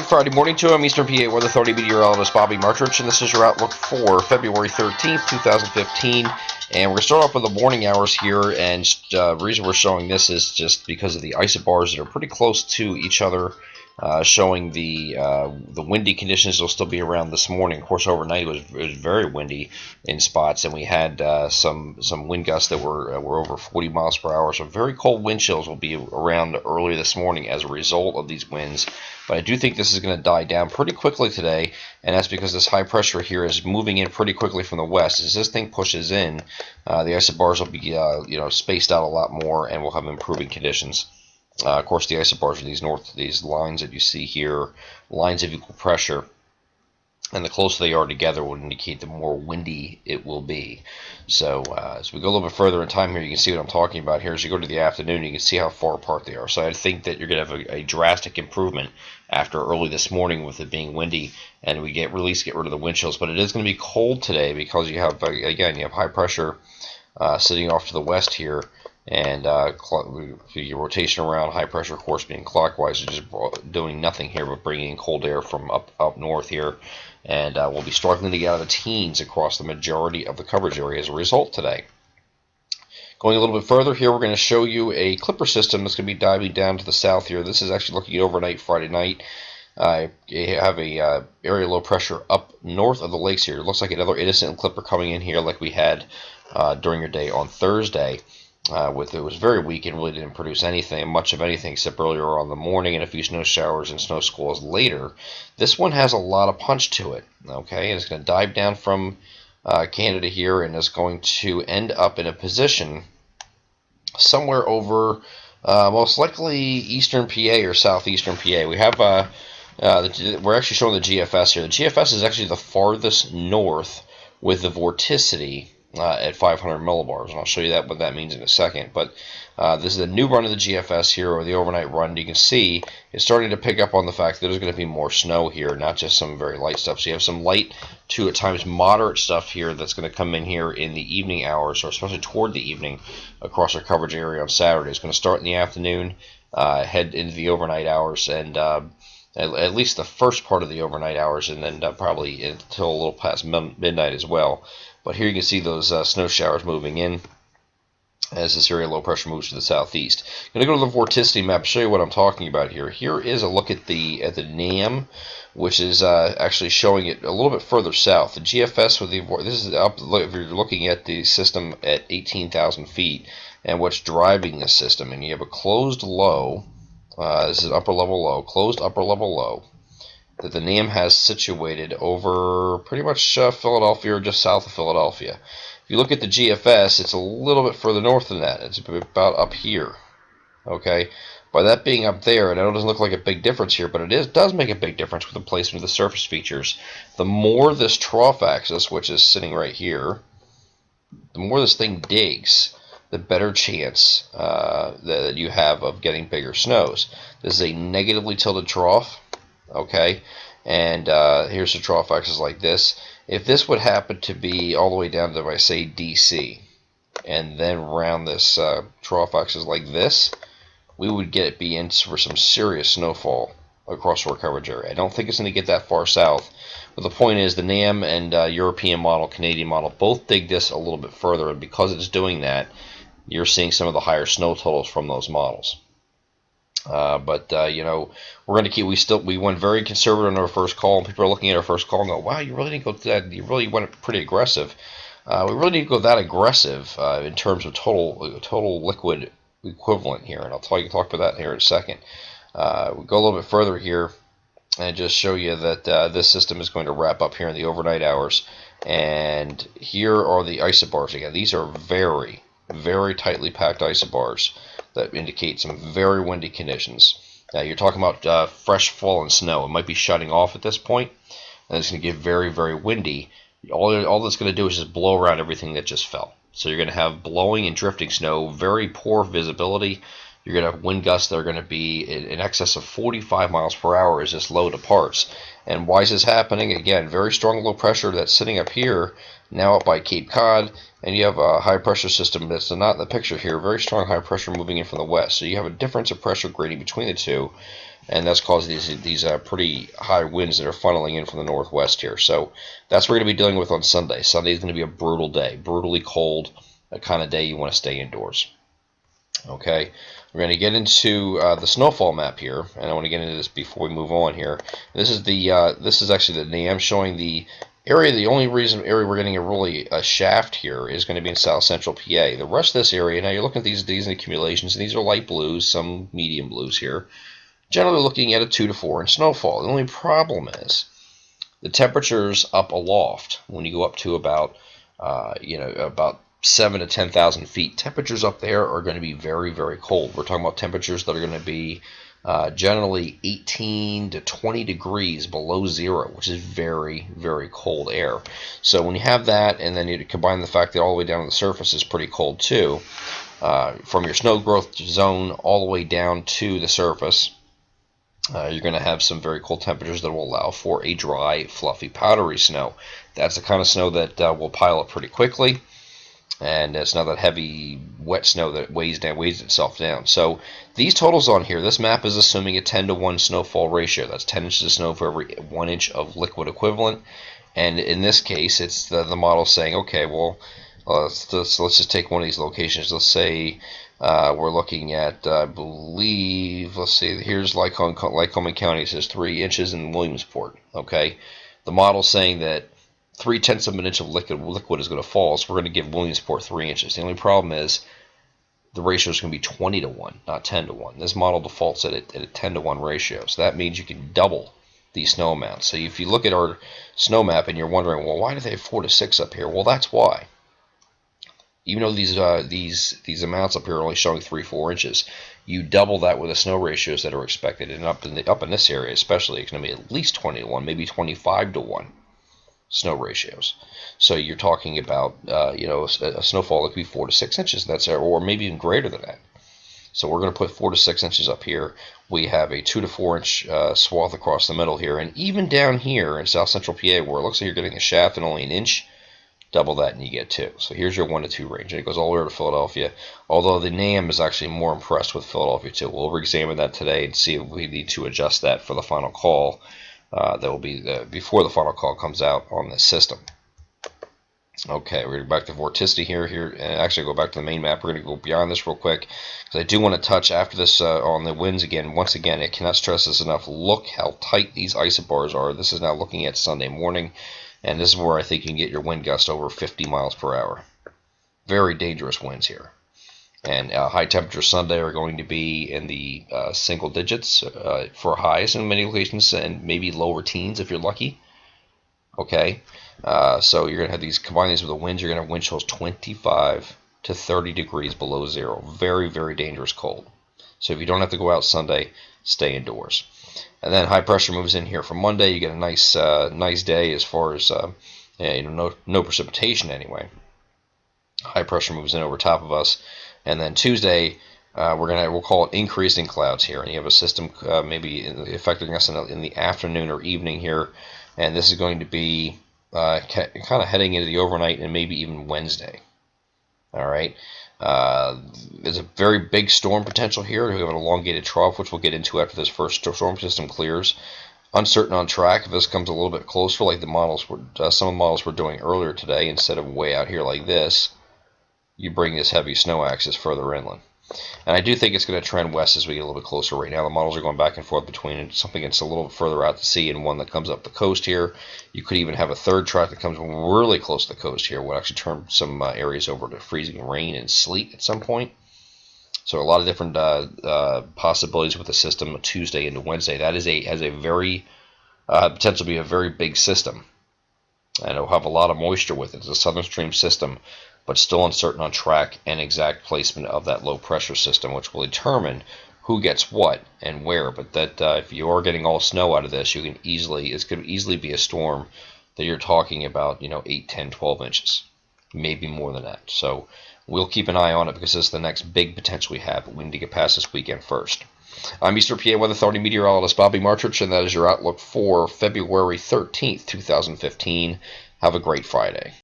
Friday morning to Eastern PA Weather Authority meteorologist Bobby Martrich, and this is your outlook for February 13th, 2015. And we're going to start off with the morning hours here, and the reason we're showing this is just because of the isobars that are pretty close to each other, showing the windy conditions will still be around this morning. Of course, overnight it was very windy in spots, and we had some wind gusts that were over 40 miles per hour. So very cold wind chills will be around early this morning as a result of these winds. But I do think this is going to die down pretty quickly today, and that's because this high pressure here is moving in pretty quickly from the west. As this thing pushes in, the isobars will be spaced out a lot more, and we'll have improving conditions. Of course, the isobars are these lines that you see here, lines of equal pressure, and the closer they are together will indicate the more windy it will be. So as we go a little bit further in time here, you can see what I'm talking about here. As you go to the afternoon, you can see how far apart they are. So I think that you're going to have a drastic improvement after early this morning with it being windy, and we get rid of the wind chills. But it is going to be cold today because you have, again, you have high pressure sitting off to the west here, and your rotation around, high pressure course being clockwise, is just doing nothing here but bringing in cold air from up north here. And we'll be struggling to get out of the teens across the majority of the coverage area as a result today. Going a little bit further here, we're going to show you a clipper system that's going to be diving down to the south here. This is actually looking at overnight Friday night. You have a area low pressure up north of the lakes here. It looks like another innocent clipper coming in here like we had during your day on Thursday. It was very weak and really didn't produce much of anything except earlier on in the morning and a few snow showers and snow squalls later. This one has a lot of punch to it, okay? And it's going to dive down from Canada here, and is going to end up in a position somewhere over most likely eastern PA or southeastern PA. We have we're actually showing the GFS here. The GFS is actually the farthest north with the vorticity at 500 millibars, and I'll show you what that means in a second. But this is a new run of the GFS here, or the overnight run. You can see it's starting to pick up on the fact that there's going to be more snow here, not just some very light stuff. So you have some light to at times moderate stuff here that's going to come in here in the evening hours, or especially toward the evening across our coverage area on Saturday. It's going to start in the afternoon, head into the overnight hours, and at least the first part of the overnight hours, and then probably until a little past midnight as well. But here you can see those snow showers moving in as this area low pressure moves to the southeast. I'm going to go to the vorticity map, show you what I'm talking about here. Here is a look at the NAM, which is actually showing it a little bit further south. The GFS with this is up. If you're looking at the system at 18,000 feet, and what's driving this system, and you have a closed low. This is upper level low, closed upper level low, that the NAM has situated over pretty much Philadelphia or just south of Philadelphia. If you look at the GFS, it's a little bit further north than that. It's about up here. Okay, by that being up there, and I know it doesn't look like a big difference here, but it does make a big difference with the placement of the surface features. The more this trough axis, which is sitting right here, the more this thing digs, the better chance that you have of getting bigger snows. This is a negatively tilted trough. Okay, and here's the trough axis like this. If this would happen to be all the way down to, if I say, DC, and then round this trough axis like this, we would be in for some serious snowfall across our coverage area. I don't think it's going to get that far south, but the point is the NAM and European model, Canadian model, both dig this a little bit further, and because it's doing that, you're seeing some of the higher snow totals from those models. But we're going to keep. We went very conservative on our first call, and people are looking at our first call and go, "Wow, you really didn't go that. You really went pretty aggressive." We really didn't go that aggressive in terms of total liquid equivalent here, and I'll talk about that here in a second. We'll go a little bit further here and just show you that this system is going to wrap up here in the overnight hours. And here are the isobars again. These are very, very tightly packed isobars that indicate some very windy conditions. Now you're talking about fresh fallen snow. It might be shutting off at this point, and it's going to get very, very windy. All that's going to do is just blow around everything that just fell. So you're going to have blowing and drifting snow, very poor visibility. you're going to have wind gusts that are going to be in excess of 45 miles per hour as this low departs. And why is this happening? Again, very strong low pressure that's sitting up here, now up by Cape Cod, and you have a high pressure system that's not in the picture here, very strong high pressure moving in from the west. So you have a difference of pressure gradient between the two, and that's causing these pretty high winds that are funneling in from the northwest here. So that's what we're going to be dealing with on Sunday. Sunday is going to be a brutal day, brutally cold, a kind of day you want to stay indoors. Okay, we're going to get into the snowfall map here, and I want to get into this before we move on here. This is actually the NAM showing the area. The only area we're getting a shaft here is going to be in south central PA. The rest of this area, now you're looking at these accumulations, and these are light blues, some medium blues here. Generally looking at a 2 to 4 inch snowfall. The only problem is the temperatures up aloft when you go up to about about 7 to 10,000 feet. Temperatures up there are going to be very, very cold. We're talking about temperatures that are going to be generally 18 to 20 degrees below zero, which is very, very cold air. So when you have that, and then you combine the fact that all the way down to the surface is pretty cold too, from your snow growth zone all the way down to the surface, you're going to have some very cold temperatures that will allow for a dry, fluffy, powdery snow. That's the kind of snow that will pile up pretty quickly, and it's not that heavy, wet snow that weighs itself down. So these totals on here, this map is assuming a 10 to 1 snowfall ratio. That's 10 inches of snow for every 1 inch of liquid equivalent. And in this case, it's the model saying, okay, well, let's just take one of these locations. Let's say we're looking at, I believe, let's see, here's Lycoming County. It says 3 inches in Williamsport. Okay, the model's saying that 0.3 of an inch of liquid is going to fall, so we're going to give Williamsport 3 inches. The only problem is the ratio is going to be 20 to 1, not 10 to 1. This model defaults at a 10 to 1 ratio, so that means you can double these snow amounts. So if you look at our snow map and you're wondering, well, why do they have 4 to 6 up here? Well, that's why. Even though these amounts up here are only showing 3-4 inches, you double that with the snow ratios that are expected, and up in this area especially, it's going to be at least 20 to 1, maybe 25 to 1 snow ratios. So you're talking about a snowfall that could be 4 to 6 inches. That's or maybe even greater than that. So we're going to put 4 to 6 inches up here. We have a 2 to 4 inch swath across the middle here, and even down here in south central PA, where it looks like you're getting a shaft and only an inch. Double that and you get 2. So here's your 1 to 2 range, and it goes all the way to Philadelphia, although the NAM is actually more impressed with Philadelphia too. We'll re-examine that today and see if we need to adjust that for the final call. That will be before the final call comes out on this system. Okay, we're going to go back to vorticity here, and actually go back to the main map. We're going to go beyond this real quick, because I do want to touch after this on the winds again. Once again, I cannot stress this enough. Look how tight these isobars are. This is now looking at Sunday morning, and this is where I think you can get your wind gust over 50 miles per hour. Very dangerous winds here. And high temperatures Sunday are going to be in the single digits for highs in many locations, and maybe lower teens if you're lucky. Okay, so you're going to have these, combine these with the winds, you're going to have wind chills 25 to 30 degrees below zero. Very, very dangerous cold. So if you don't have to go out Sunday, stay indoors. And then high pressure moves in here for Monday. You get a nice day as far as no precipitation anyway. High pressure moves in over top of us. And then Tuesday, we'll call it increasing clouds here, and you have a system maybe affecting us in the afternoon or evening here, and this is going to be kind of heading into the overnight and maybe even Wednesday. All right, there's a very big storm potential here. We have an elongated trough, which we'll get into after this first storm system clears. Uncertain on track if this comes a little bit closer, like the models were, some of the models were doing earlier today, instead of way out here like this. You bring this heavy snow axis further inland. And I do think it's going to trend west as we get a little bit closer. Right now the models are going back and forth between something that's a little bit further out to sea and one that comes up the coast here. You could even have a third track that comes really close to the coast here. Will actually turn some areas over to freezing rain and sleet at some point. So a lot of different possibilities with the system Tuesday into Wednesday. That has a very potential to be a very big system. And it'll have a lot of moisture with it. It's a southern stream system, but still uncertain on track and exact placement of that low pressure system, which will determine who gets what and where. But that if you are getting all snow out of this, it's going to easily be a storm that you're talking about, 8, 10, 12 inches. maybe more than that. So we'll keep an eye on it because this is the next big potential we have, but we need to get past this weekend first. I'm Eastern PA Weather Authority meteorologist Bobby Martrich, and that is your outlook for February 13th, 2015. Have a great Friday.